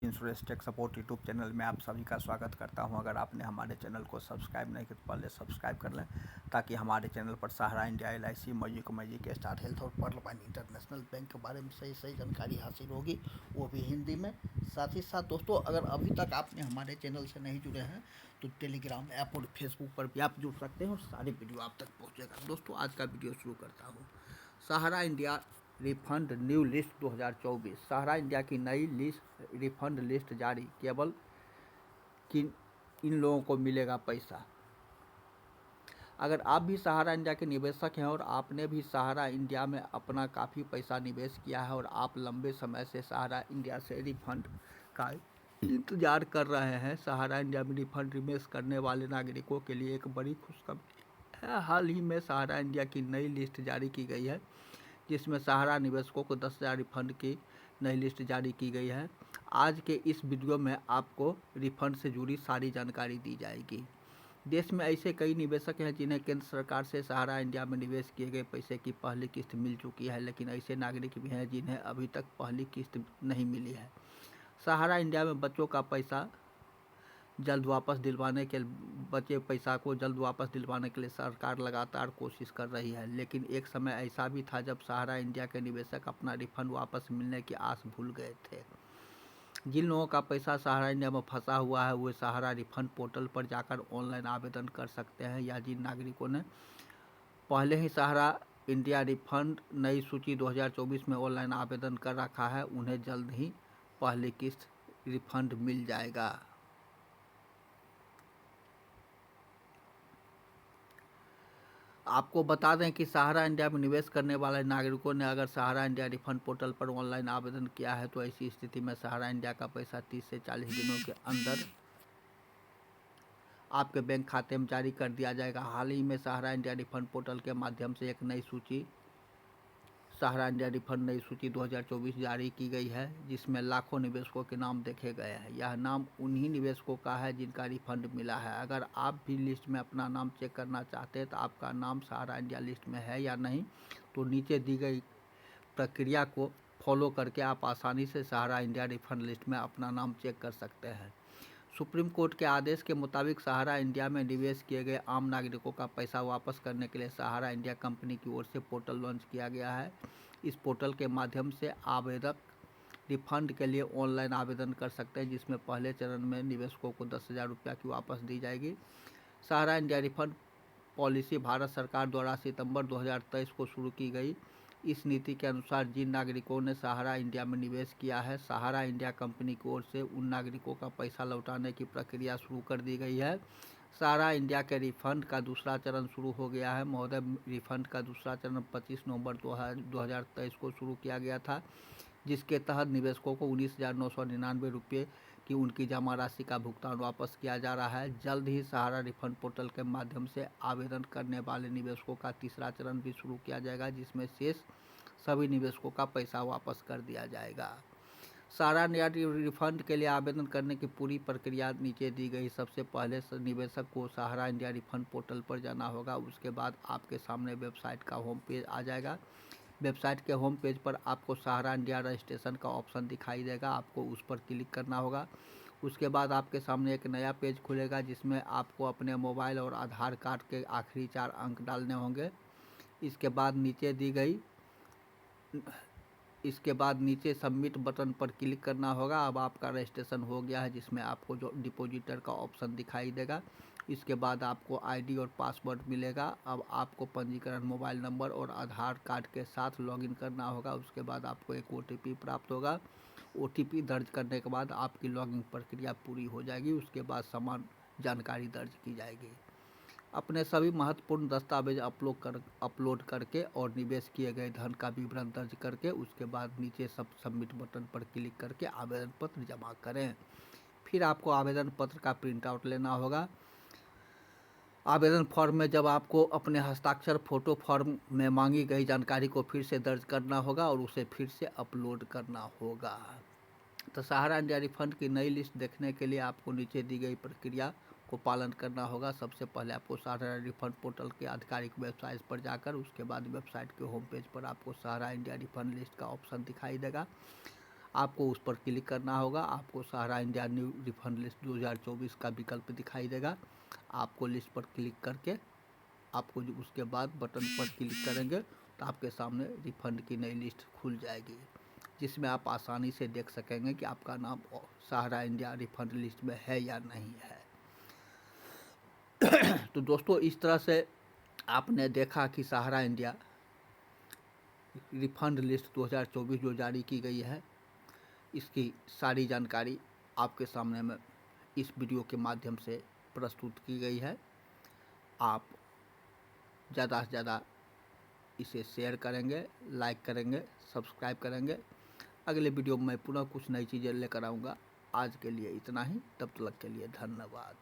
Insurance tech support YouTube channel में आप सभी का स्वागत करता हूं। अगर आपने हमारे चैनल को सब्सक्राइब नहीं किया तो पहले सब्सक्राइब कर लें, ताकि हमारे चैनल पर सहारा इंडिया, LIC, मैजिक, स्टार हेल्थ और पर्ल पाइन इंटरनेशनल बैंक के बारे में सही जानकारी हासिल होगी, वो भी हिंदी में। साथ ही साथ दोस्तों, अगर अभी तक आपने हमारे चैनल से नहीं जुड़े हैं तो टेलीग्राम ऐप और फेसबुक पर भी आप जुड़ सकते हैं और सारी वीडियो आप तक पहुँचेगा। दोस्तों, आज का वीडियो शुरू करता हूँ। सहारा इंडिया रिफंड न्यू लिस्ट 2024। सहारा इंडिया की नई लिस्ट रिफंड लिस्ट जारी, केवल किन इन लोगों को मिलेगा पैसा। अगर आप भी सहारा इंडिया के निवेशक हैं और आपने भी सहारा इंडिया में अपना काफ़ी पैसा निवेश किया है और आप लंबे समय से सहारा इंडिया से रिफंड का इंतजार कर रहे हैं, सहारा इंडिया में रिफंड निवेश करने वाले नागरिकों के लिए एक बड़ी खुशखबरी है। हाल ही में सहारा इंडिया की नई लिस्ट जारी की गई है, जिसमें सहारा निवेशकों को 10,000 रिफंड की नई लिस्ट जारी की गई है। आज के इस वीडियो में आपको रिफंड से जुड़ी सारी जानकारी दी जाएगी। देश में ऐसे कई निवेशक हैं जिन्हें केंद्र सरकार से सहारा इंडिया में निवेश किए गए पैसे की पहली किस्त मिल चुकी है, लेकिन ऐसे नागरिक भी हैं जिन्हें अभी तक पहली किस्त नहीं मिली है। सहारा इंडिया में बचे पैसा को जल्द वापस दिलवाने के लिए सरकार लगातार कोशिश कर रही है, लेकिन एक समय ऐसा भी था जब सहारा इंडिया के निवेशक अपना रिफंड वापस मिलने की आस भूल गए थे। जिन लोगों का पैसा सहारा इंडिया में फंसा हुआ है वे सहारा रिफंड पोर्टल पर जाकर ऑनलाइन आवेदन कर सकते हैं, या जिन नागरिकों ने पहले ही सहारा इंडिया रिफंड नई सूची 2024 में ऑनलाइन आवेदन कर रखा है, उन्हें जल्द ही पहली किस्त रिफंड मिल जाएगा। आपको बता दें कि सहारा इंडिया में निवेश करने वाले नागरिकों ने अगर सहारा इंडिया रिफंड पोर्टल पर ऑनलाइन आवेदन किया है तो ऐसी स्थिति में सहारा इंडिया का पैसा 30 से 40 दिनों के अंदर आपके बैंक खाते में जारी कर दिया जाएगा। हाल ही में सहारा इंडिया रिफंड पोर्टल के माध्यम से एक नई सूची सहारा इंडिया रिफंड नई सूची 2024 जारी की गई है, जिसमें लाखों निवेशकों के नाम देखे गए हैं। यह नाम उन्हीं निवेशकों का है जिनका रिफंड मिला है। अगर आप भी लिस्ट में अपना नाम चेक करना चाहते हैं तो आपका नाम सहारा इंडिया लिस्ट में है या नहीं, तो नीचे दी गई प्रक्रिया को फॉलो करके आप आसानी से सहारा इंडिया रिफंड लिस्ट में अपना नाम चेक कर सकते हैं। सुप्रीम कोर्ट के आदेश के मुताबिक सहारा इंडिया में निवेश किए गए आम नागरिकों का पैसा वापस करने के लिए सहारा इंडिया कंपनी की ओर से पोर्टल लॉन्च किया गया है। इस पोर्टल के माध्यम से आवेदक रिफंड के लिए ऑनलाइन आवेदन कर सकते हैं, जिसमें पहले चरण में निवेशकों को 10,000 रुपया की वापस दी जाएगी। सहारा इंडिया रिफंड पॉलिसी भारत सरकार द्वारा सितंबर 2023 को शुरू की गई। इस नीति के अनुसार जिन नागरिकों ने सहारा इंडिया में निवेश किया है, सहारा इंडिया कंपनी की ओर से उन नागरिकों का पैसा लौटाने की प्रक्रिया शुरू कर दी गई है। सहारा इंडिया के रिफंड का दूसरा चरण शुरू हो गया है। महोदय, रिफंड का दूसरा चरण 25 नवंबर 2023 को शुरू किया गया था, जिसके तहत निवेशकों को 19,999 रुपये की उनकी जमा राशि का भुगतान वापस किया जा रहा है। जल्द ही सहारा रिफंड पोर्टल के माध्यम से आवेदन करने वाले निवेशकों का तीसरा चरण भी शुरू किया जाएगा, जिसमें शेष सभी निवेशकों का पैसा वापस कर दिया जाएगा। सहारा इंडिया रिफंड के लिए आवेदन करने की पूरी प्रक्रिया नीचे दी गई। सबसे पहले निवेशक को सहारा इंडिया रिफंड पोर्टल पर जाना होगा। उसके बाद आपके सामने वेबसाइट का होम पेज आ जाएगा। वेबसाइट के होम पेज पर आपको सहारा इंडिया रजिस्ट्रेशन का ऑप्शन दिखाई देगा, आपको उस पर क्लिक करना होगा। उसके बाद आपके सामने एक नया पेज खुलेगा, जिसमें आपको अपने मोबाइल और आधार कार्ड के आखिरी 4 अंक डालने होंगे। इसके बाद नीचे सबमिट बटन पर क्लिक करना होगा। अब आपका रजिस्ट्रेशन हो गया है, जिसमें आपको जो डिपॉजिटर का ऑप्शन दिखाई देगा। इसके बाद आपको आईडी और पासवर्ड मिलेगा। अब आपको पंजीकरण मोबाइल नंबर और आधार कार्ड के साथ लॉगिन करना होगा। उसके बाद आपको एक OTP प्राप्त होगा। OTP दर्ज करने के बाद आपकी लॉगिन प्रक्रिया पूरी हो जाएगी। उसके बाद समान जानकारी दर्ज की जाएगी। अपने सभी महत्वपूर्ण दस्तावेज अपलोड करके और निवेश किए गए धन का विवरण दर्ज करके उसके बाद नीचे सबमिट बटन पर क्लिक करके आवेदन पत्र जमा करें। फिर आपको आवेदन पत्र का प्रिंट आउट लेना होगा। आवेदन फॉर्म में जब आपको अपने हस्ताक्षर फोटो फॉर्म में मांगी गई जानकारी को फिर से दर्ज करना होगा और उसे फिर से अपलोड करना होगा। तो सहारा इंडिया रिफंड की नई लिस्ट देखने के लिए आपको नीचे दी गई प्रक्रिया को पालन करना होगा। सबसे पहले आपको सहारा रिफंड पोर्टल के आधिकारिक वेबसाइट पर जाकर उसके बाद वेबसाइट के होम पेज पर आपको सहारा इंडिया रिफंड लिस्ट का ऑप्शन दिखाई देगा। आपको उस पर क्लिक करना होगा। आपको सहारा इंडिया न्यू रिफंड लिस्ट 2024 का विकल्प दिखाई देगा। आपको लिस्ट पर क्लिक करके आपको जो उसके बाद बटन पर क्लिक करेंगे तो आपके सामने रिफंड की नई लिस्ट खुल जाएगी, जिसमें आप आसानी से देख सकेंगे कि आपका नाम सहारा इंडिया रिफंड लिस्ट में है या नहीं है। तो दोस्तों, इस तरह से आपने देखा कि सहारा इंडिया रिफंड लिस्ट 2024 जो जारी की गई है, इसकी सारी जानकारी आपके सामने में इस वीडियो के माध्यम से प्रस्तुत की गई है। आप ज़्यादा से ज़्यादा इसे शेयर करेंगे, लाइक करेंगे, सब्सक्राइब करेंगे। अगले वीडियो में मैं पुनः कुछ नई चीज़ें लेकर आऊँगा। आज के लिए इतना ही, तब तक के लिए धन्यवाद।